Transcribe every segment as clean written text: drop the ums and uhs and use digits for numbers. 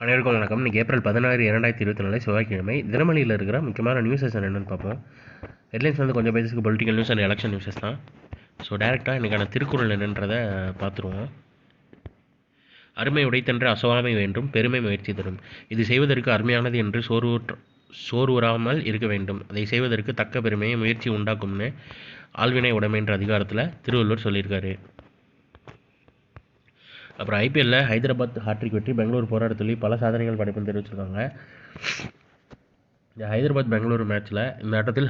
அனைவருக்கும் வணக்கம். இன்றைக்கி ஏப்ரல் 16, 2024 செவ்வாய்க்கிழமை. தினமணியில் இருக்கிற முக்கியமான நியூஸஸ் என்னென்னு பார்ப்போம். ஹெட்லைன்ஸ் கொஞ்சம் பேசிக்கு political news and election newses தான். ஸோ டேரெக்டாக இன்றைக்கான திருக்குறள் என்னன்றதை பார்த்துருவோம். அருமை உடைத்தென்று அசவாமை வேண்டும், பெருமை முயற்சி தரும். இது செய்வதற்கு அருமையானது என்று சோர்வுறாமல் இருக்க வேண்டும். அதை செய்வதற்கு தக்க பெருமையை முயற்சி உண்டாக்கும்னு ஆழ்வினை உடைமைன்ற அதிகாரத்தில் திருவள்ளுவர் சொல்லியிருக்காரு. அப்புறம் ஐபிஎல்லில் ஹைதராபாத் ஹாட்ரிக் வெற்றி, பெங்களூர் போராட்டத்தில் பல சாதனைகள் படைப்புன்னு தெரிவிச்சிருக்காங்க. இந்த ஹைதராபாத் பெங்களூர் மேட்ச்சில் இந்த ஆட்டத்தில்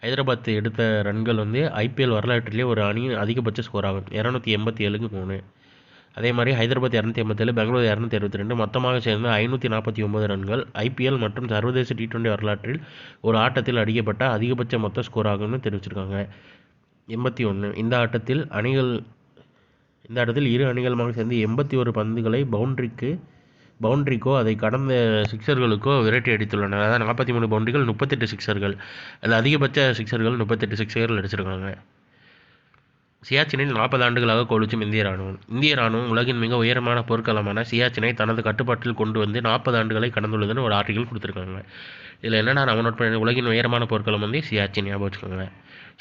ஹைதராபாத் எடுத்த ரன்கள் ஐபிஎல் வரலாற்றிலே ஒரு அணி அதிகபட்ச ஸ்கோர் ஆகும், 287க்கு 3. அதே மாதிரி ஹைதராபாத் 287, பெங்களூர் 262, மொத்தமாக சேர்ந்து 549 ரன்கள் ஐபிஎல் மற்றும் சர்வதேச T20 வரலாற்றில் ஒரு ஆட்டத்தில் அடிக்கப்பட்ட அதிகபட்ச மொத்த ஸ்கோர் ஆகும்னு தெரிவிச்சிருக்காங்க, 81. இந்த ஆட்டத்தில் இரு அணிகளுமாக சேர்ந்து 81 பந்துகளை பவுண்டரிக்கோ அதை கடந்த சிக்ஸர்களுக்கோ விரட்டி அடித்துள்ளனர். அதாவது 43 பவுண்டரிகள், 38 சிக்ஸர்கள். அதில் அதிகபட்ச சிக்ஸர்கள் 38 சிக்ஸர்கள் அடிச்சிருக்காங்க. சியாச்சினில் 40 ஆண்டுகளாக கொலுச்சும் இந்திய ராணுவம் உலகின் மிக உயரமான போர்க்களமான சியாச்சினை தனது கட்டுப்பாட்டில் கொண்டு வந்து 40 ஆண்டுகளை கடந்துள்ளதுன்னு ஒரு ஆர்டிகல் கொடுத்துருக்காங்க. இதில் என்னென்னா நம்ம நோட் பண்ணி உலகின் உயரமான போர்க்களம் சியாச்சின் ஞாபகம் வச்சுக்கோங்க.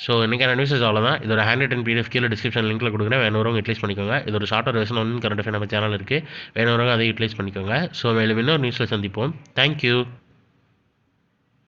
ஸோ இன்றைக்கான நியூஸஸ் அவ்வளோதான். இதோட ஹேண்ட் ரிட்டன் PDF கீழே டிஸ்கிரிப்ஷன் லிங்க்கில் கொடுக்குறேன், வேணுறவங்க யூட்டிலைஸ் பண்ணிக்கோங்க. இது ஒரு ஷார்ட்டர் வெர்ஷன் கரண்ட் அஃபேர் நம்ம சேனல் இருக்குது, வேணுறவங்க அதை யூட்டிலைஸ் பண்ணிக்கோங்க. ஸோ மேலும் இன்னொரு நியூஸில் சந்திப்போம். தேங்க்யூ.